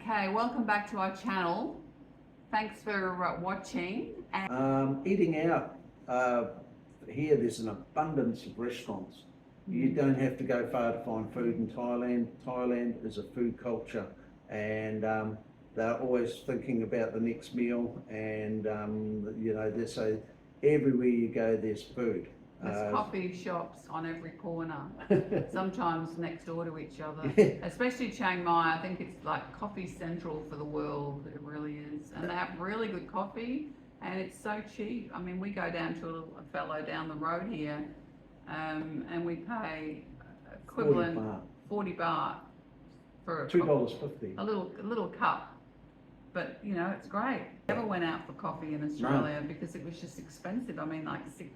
Okay, welcome back to our channel. Thanks for watching. Eating out, here there's an abundance of restaurants. You don't have to go far to find food in Thailand. Thailand is a food culture, and they're always thinking about the next meal, and so everywhere you go there's food. There's coffee shops on every corner, sometimes next door to each other. Yeah. Especially Chiang Mai, I think it's like coffee central for the world. It really is. And they have really good coffee, and it's so cheap. I mean, we go down to a fellow down the road here, and we pay equivalent 40 baht for $2.50. a little cup. But you know, it's great. Never went out for coffee in Australia because it was just expensive. I mean, like $6,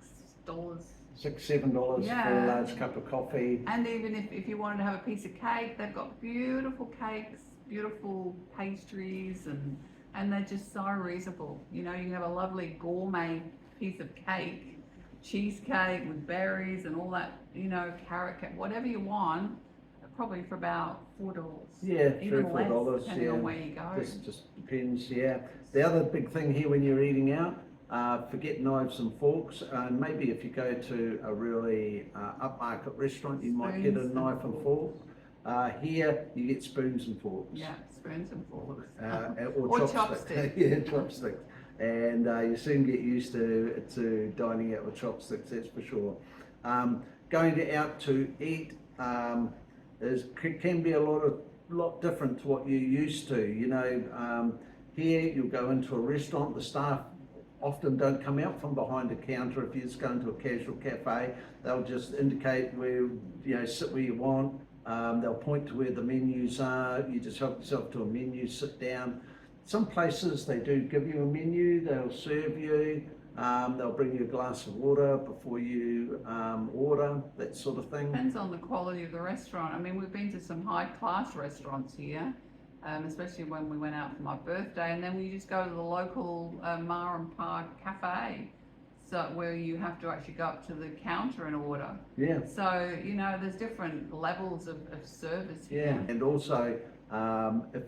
$7 for a large cup of coffee. And even if you wanted to have a piece of cake, they've got beautiful cakes, beautiful pastries, and they're just so reasonable. You know, you can have a lovely gourmet piece of cake, cheesecake with berries and all that, you know, carrot cake, whatever you want, probably for about $4. Yeah, even $3 or $4, depending on where you go. This just depends, yeah. The other big thing here when you're eating out, forget knives and forks. Maybe if you go to a really upmarket restaurant, you might get a knife and fork. Here you get spoons and forks. Yeah, spoons and forks. Or chopsticks. Yeah, chopsticks. And you soon get used to dining out with chopsticks, that's for sure. Going out to eat can be a lot different to what you're used to. You know, here you'll go into a restaurant, the staff often don't come out from behind a counter. If you just go into a casual cafe, they'll just indicate where, you know, sit where you want. They'll point to where the menus are. You just help yourself to a menu, sit down. Some places they do give you a menu, they'll serve you, they'll bring you a glass of water before you order, that sort of thing. Depends on the quality of the restaurant. I mean, we've been to some high class restaurants here. Especially when we went out for my birthday, and then we just go to the local Ma and Pa cafe, so where you have to actually go up to the counter and order. Yeah. So you know, there's different levels of service here. Yeah, and also if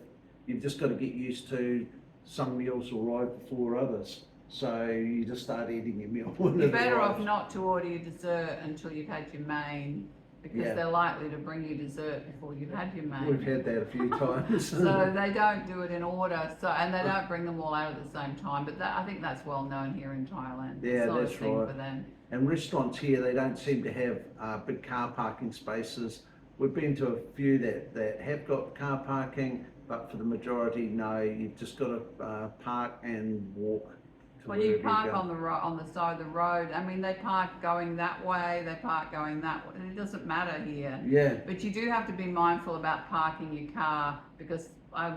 you've just got to get used to some meals will arrive before others, so you just start eating your meal. You're better off not to order your dessert until you've had your main. Because they're likely to bring you dessert before you've had your main. We've had that a few times. So they don't do it in order, and they don't bring them all out at the same time. But I think that's well known here in Thailand. Yeah, it's not that's a thing right. for them. And restaurants here, they don't seem to have big car parking spaces. We've been to a few that have got car parking, but for the majority, no. You've just got to park and walk. Well, you park on the side of the road. I mean, they park going that way, they park going that way. It doesn't matter here. Yeah. But you do have to be mindful about parking your car, because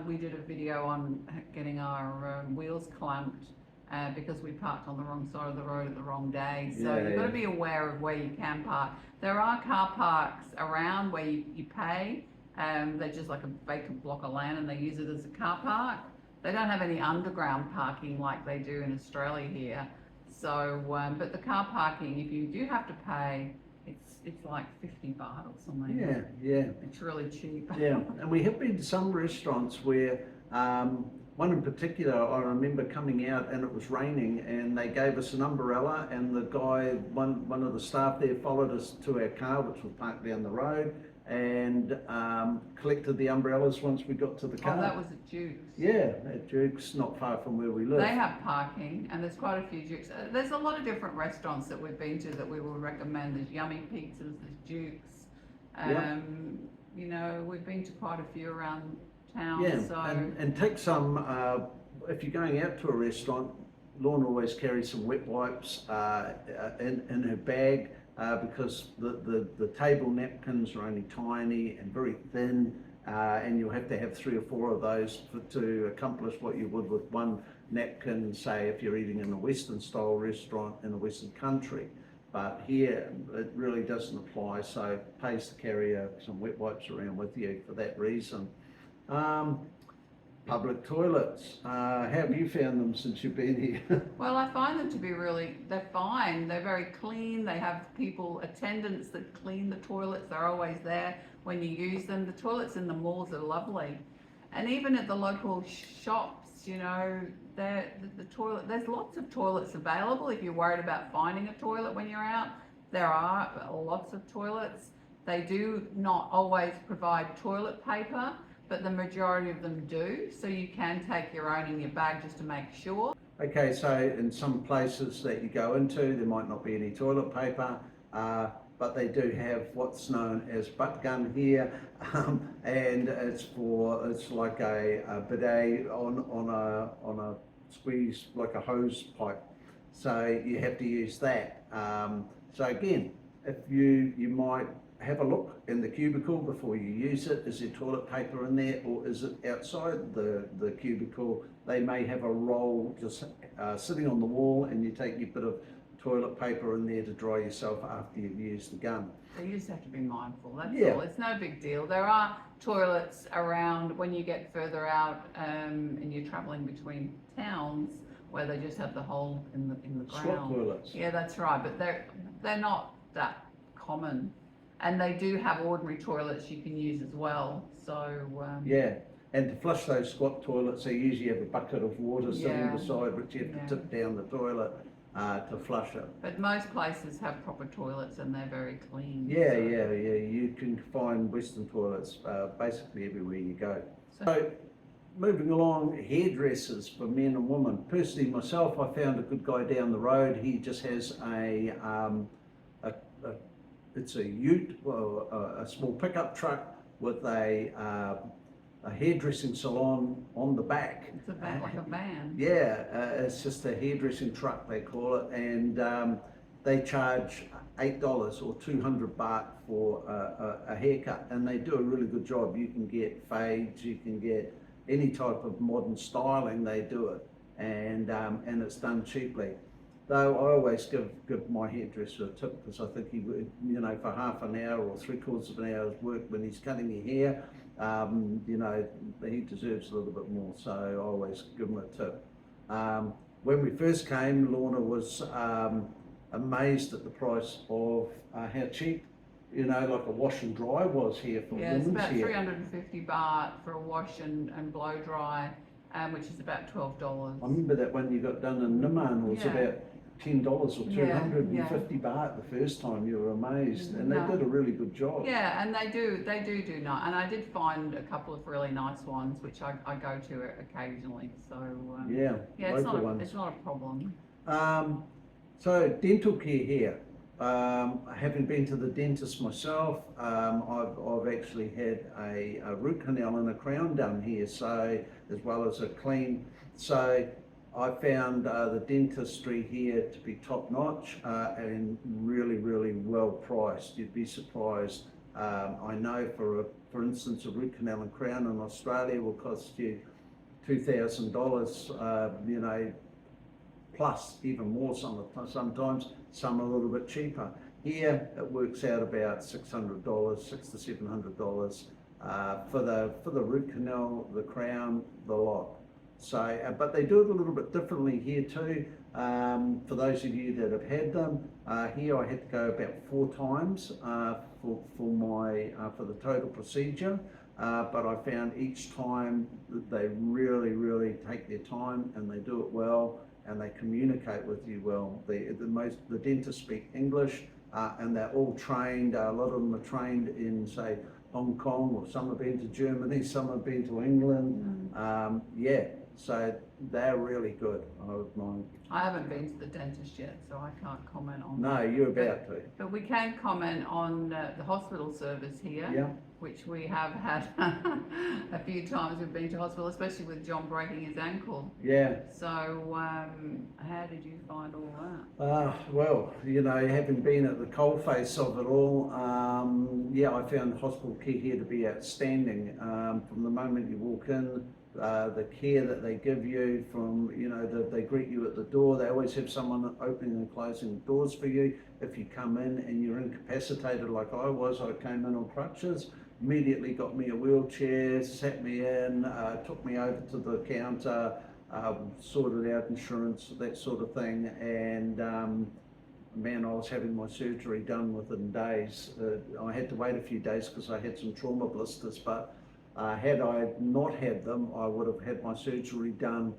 we did a video on getting our wheels clamped because we parked on the wrong side of the road at the wrong day. So you've got to be aware of where you can park. There are car parks around where you pay. They're just like a vacant block of land, and they use it as a car park. They don't have any underground parking like they do in Australia here. So, but the car parking, if you do have to pay, it's like 50 baht or something. Yeah, yeah. It's really cheap. Yeah, and we have been to some restaurants where, one in particular, I remember coming out and it was raining, and they gave us an umbrella, and the guy, one of the staff there followed us to our car, which was parked down the road, and collected the umbrellas once we got to the car. Oh, that was at Duke's. Yeah, at Duke's, not far from where we live. They have parking, and there's quite a few Duke's. There's a lot of different restaurants that we've been to that we will recommend. There's Yummy Pizzas, there's Duke's. You know, we've bin to quite a few around town. Yeah, so. and take some, if you're going out to a restaurant, Lorna always carries some wet wipes in her bag. Because the table napkins are only tiny and very thin, and you'll have to have 3 or 4 of those to accomplish what you would with one napkin, say if you're eating in a Western style restaurant in a Western country. But here it really doesn't apply, so it pays to carry some wet wipes around with you for that reason. Public toilets, how have you found them since you've been here? Well, I find them to be they're fine. They're very clean. They have attendants that clean the toilets. They're always there when you use them. The toilets in the malls are lovely. And even at the local shops, you know, the toilet, there's lots of toilets available. If you're worried about finding a toilet when you're out, there are lots of toilets. They do not always provide toilet paper, but the majority of them do. So you can take your own in your bag just to make sure. Okay, so in some places that you go into, there might not be any toilet paper, but they do have what's known as butt gun here, and it's like a bidet on a squeeze, like a hose pipe. So you have to use that. So again, if you might have a look in the cubicle before you use it. Is there toilet paper in there, or is it outside the cubicle? They may have a roll just sitting on the wall, and you take your bit of toilet paper in there to dry yourself after you've used the gun. So you just have to be mindful, that's Yeah. all. It's no big deal. There are toilets around when you get further out and you're travelling between towns where they just have the hole in the Squat ground. toilets. Yeah, that's right, but they're not that common. And they do have ordinary toilets you can use as well, so... Yeah, and to flush those squat toilets, they usually have a bucket of water sitting beside, which you have to tip down the toilet to flush it. But most places have proper toilets and they're very clean. Yeah, so. yeah, you can find Western toilets basically everywhere you go. So moving along, hairdressers for men and women. Personally myself, I found a good guy down the road. He just has it's a ute, well, a small pickup truck with a hairdressing salon on the back. It's like a van. Yeah, it's just a hairdressing truck, they call it, and they charge $8 or 200 baht for a haircut, and they do a really good job. You can get fades, you can get any type of modern styling, they do it, and it's done cheaply. Though I always give my hairdresser a tip, because I think he would, you know, for half an hour or 3/4 of an hour's work when he's cutting your hair, you know, he deserves a little bit more, so I always give him a tip. When we first came, Lorna was amazed at the price of how cheap, you know, like a wash and dry was here for women's hair. Yeah, it's about 350 baht for a wash and blow dry, which is about $12. I remember that one you got done in Niman was about $10 or 250 baht the first time. You were amazed, and they did a really good job. Yeah, and they do nice, and I did find a couple of really nice ones which I go to occasionally. So it's not a problem. So dental care here. Having been to the dentist myself, I've actually had a root canal and a crown done here, so as well as a clean. So I found the dentistry here to be top notch and really, really well priced. You'd be surprised. I know for instance, a root canal and crown in Australia will cost you $2,000, you know, plus even more sometimes, some a little bit cheaper. Here it works out about $600, $600 to $700 for the root canal, the crown, the lot. So, but they do it a little bit differently here too. For those of you that have had them, here I had to go about 4 times for the total procedure. But I found each time that they really, really take their time and they do it well, and they communicate with you well. The dentists speak English, and they're all trained. A lot of them are trained in, say, Hong Kong, or some have been to Germany, some have been to England. So they're really good. I haven't been to the dentist yet, so I can't comment on that. No, you're about to. But we can comment on the hospital service here, which we have had a few times. We've been to hospital, especially with John breaking his ankle. Yeah. So how did you find all that? Well, you know, having been at the coalface of it all, I found hospital care here to be outstanding. From the moment you walk in, the care that they give you, from, you know, they greet you at the door. They always have someone opening and closing doors for you. If you come in and you're incapacitated like I was, I came in on crutches, immediately got me a wheelchair, sat me in, took me over to the counter, sorted out insurance, that sort of thing, and man, I was having my surgery done within days. I had to wait a few days because I had some trauma blisters, but Had I not had them, I would have had my surgery done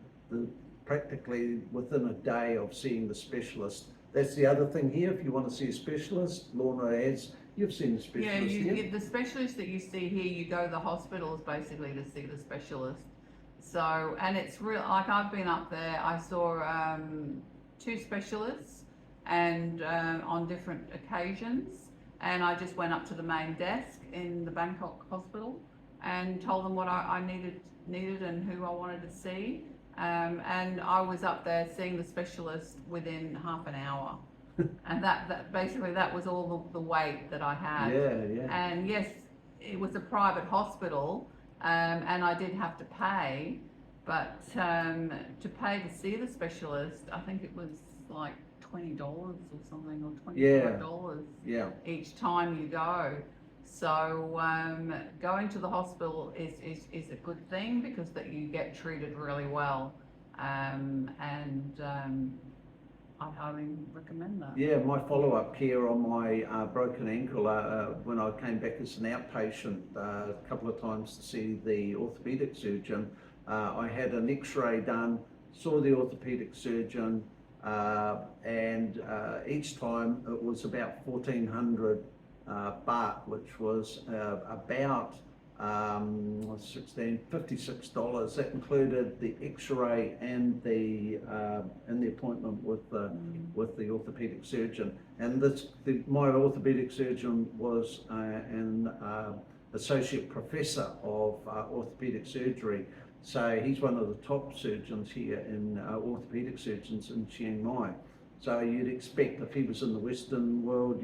practically within a day of seeing the specialist. That's the other thing here. If you want to see a specialist, Lorna has. You've seen the specialist here. The specialist that you see here, you go to the hospitals basically to see the specialist. So, and it's real, like I've been up there, I saw 2 specialists and on different occasions, and I just went up to the main desk in the Bangkok hospital and told them what I needed and who I wanted to see. And I was up there seeing the specialist within half an hour. And that basically that was all the wait that I had. Yeah. And yes, it was a private hospital, and I did have to pay, but to pay to see the specialist, I think it was like $20 or something, or $25 each time you go. So going to the hospital is a good thing because that you get treated really well, and I highly recommend that. Yeah, my follow-up care on my broken ankle, when I came back as an outpatient a couple of times to see the orthopedic surgeon, I had an x-ray done, saw the orthopedic surgeon, and each time it was about 1,400 baht, which was about $56. That included the x-ray and the appointment with the orthopedic surgeon. And my orthopedic surgeon was an associate professor of orthopedic surgery. So he's one of the top surgeons here in orthopedic surgeons in Chiang Mai. So you'd expect if he was in the Western world,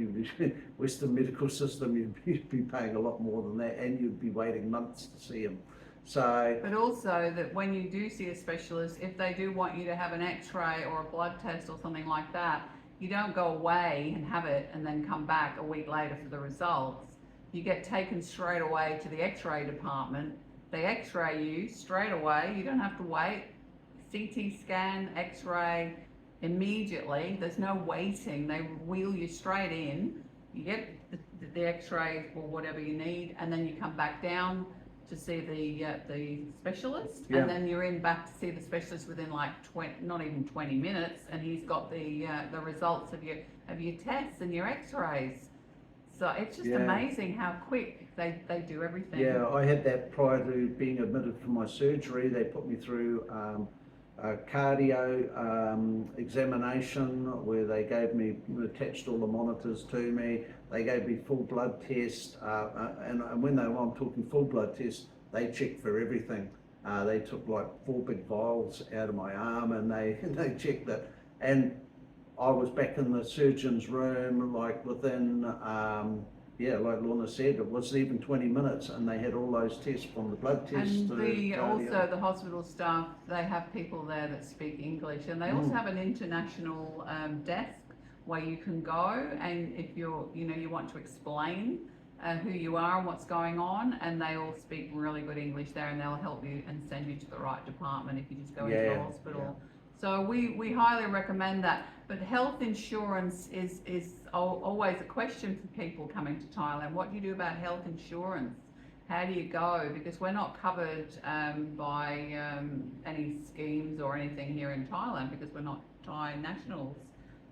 Western medical system, you'd be paying a lot more than that, and you'd be waiting months to see him. So, but also that when you do see a specialist, if they do want you to have an x-ray or a blood test or something like that, you don't go away and have it and then come back a week later for the results. You get taken straight away to the x-ray department. They x-ray you straight away. You don't have to wait. CT scan, x-ray, immediately. There's no waiting. They wheel you straight in. You get the x-ray or whatever you need, and then you come back down to see the specialist, and then you're in back to see the specialist within like not even 20 minutes, and he's got the results of your tests and your x-rays. So it's just amazing how quick they do everything. Yeah, I had that prior to being admitted for my surgery. They put me through a cardio examination where they attached all the monitors to me. They gave me full blood test, and when I'm talking full blood test, they checked for everything. They took like 4 big vials out of my arm, and they checked it. And I was back in the surgeon's room like within like Lorna said, it wasn't even 20 minutes, and they had all those tests from the blood tests. And also the hospital staff, they have people there that speak English, and they also have an international desk where you can go, and if you want to explain who you are and what's going on, and they all speak really good English there, and they'll help you and send you to the right department if you just go into the hospital. So we highly recommend that. But health insurance is always a question for people coming to Thailand. What do you do about health insurance? How do you go? Because we're not covered by any schemes or anything here in Thailand because we're not Thai nationals.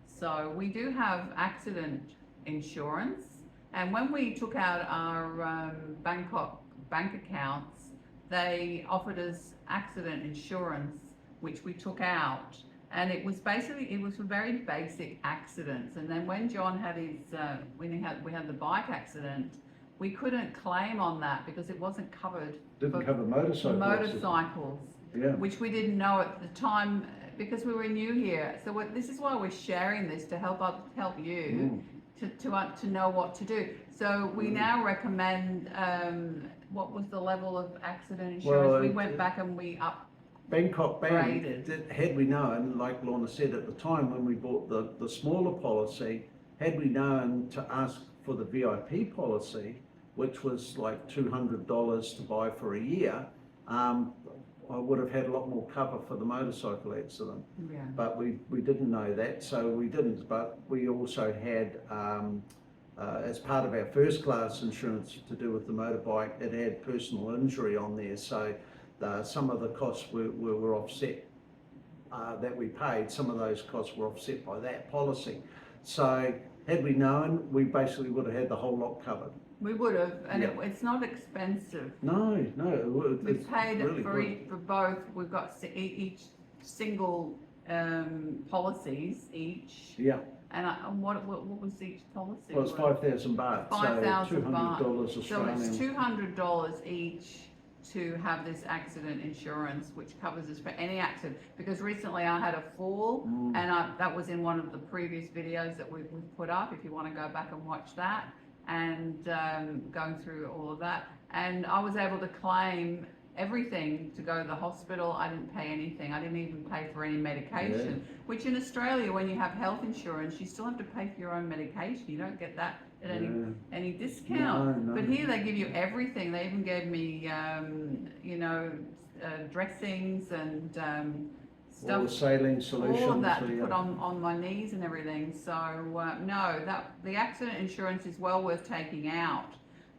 So we do have accident insurance. And when we took out our Bangkok bank accounts, they offered us accident insurance, which we took out, and it was for very basic accidents. And then when John had his we had the bike accident, we couldn't claim on that because it wasn't covered. Didn't cover motorcycles. Which we didn't know at the time because we were new here. So this is why we're sharing this to help you to know what to do. So we now recommend what was the level of accident insurance? Well, we went back and we Bangkok Bank, had we known, like Lorna said at the time when we bought the smaller policy, had we known to ask for the VIP policy, which was like $200 to buy for a year, I would have had a lot more cover for the motorcycle accident. But we didn't know that, so we didn't. But we also had as part of our first class insurance to do with the motorbike, it had personal injury on there, so some of the costs were offset that we paid. Some of those costs were offset by that policy. So had we known, we basically would have had the whole lot covered. We would have, and Yeah. it's not expensive. No, We've it's paid really for, good. for both. We've got each single policies each. Yeah, And what was each policy? well, it's 5,000 baht, so 5,000 baht. $200 So Australian. it's $200 each to have this accident insurance, which covers us for any accident. Because recently I had a fall, and that was in one of the previous videos that we've put up, if you want to go back and watch that, and going through all of that. And I was able to claim everything to go to the hospital. I didn't pay anything. I didn't even pay for any medication, which in Australia, when you have health insurance, you still have to pay for your own medication. You don't get that at any discount. No. But here they give you everything. They even gave me, dressings and stuff. All the saline solutions. All of that to put on my knees and everything. So no, the accident insurance is well worth taking out.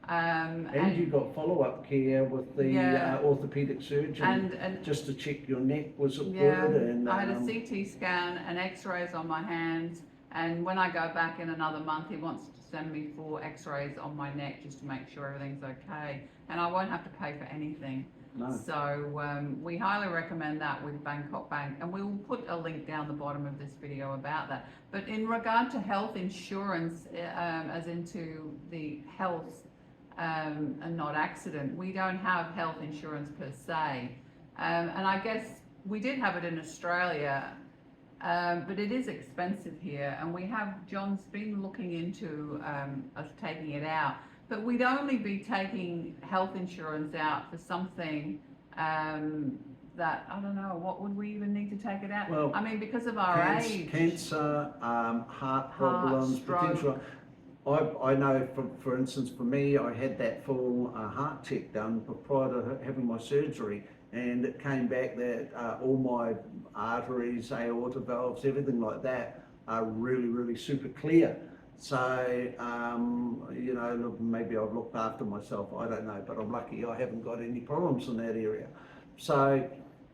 And you got follow-up care with the orthopedic surgeon, and just to check your neck was good. And I had a CT scan and X-rays on my hands. And when I go back in another month, he wants to send me for X-rays on my neck just to make sure everything's okay. And I won't have to pay for anything. No. So we highly recommend that with Bangkok Bank, and we will put a link down the bottom of this video about that. But in regard to health insurance, as into the health and not accident, we don't have health insurance per se. And I guess we did have it in Australia, but it is expensive here, and John's been looking into us taking it out. But we'd only be taking health insurance out for something that, I don't know, what would we even need to take it out? Well, I mean, because of our age. Cancer, heart problems, potential. I know, for instance, for me, I had that full heart check done prior to having my surgery, and it came back that all my arteries, aorta valves, everything like that are really, really super clear. So, maybe I've looked after myself, I don't know, but I'm lucky I haven't got any problems in that area. So,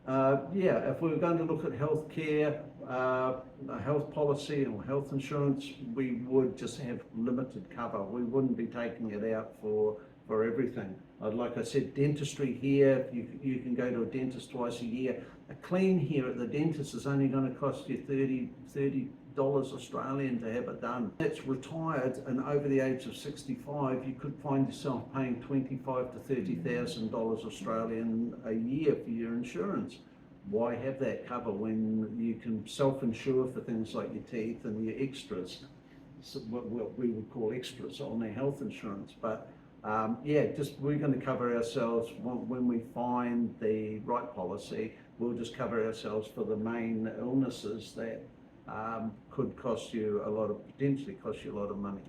if we were going to look at healthcare, a health policy or health insurance, we would just have limited cover. We wouldn't be taking it out for everything. Like I said, dentistry here, you can go to a dentist twice a year. A clean here at the dentist is only going to cost you $30 Australian to have it done. That's retired and over the age of 65, you could find yourself paying $25,000 to $30,000 Australian a year for your insurance. Why have that cover when you can self-insure for things like your teeth and your extras, what we would call extras on their health insurance? But we're going to cover ourselves when we find the right policy. We'll just cover ourselves for the main illnesses that could potentially cost you a lot of money.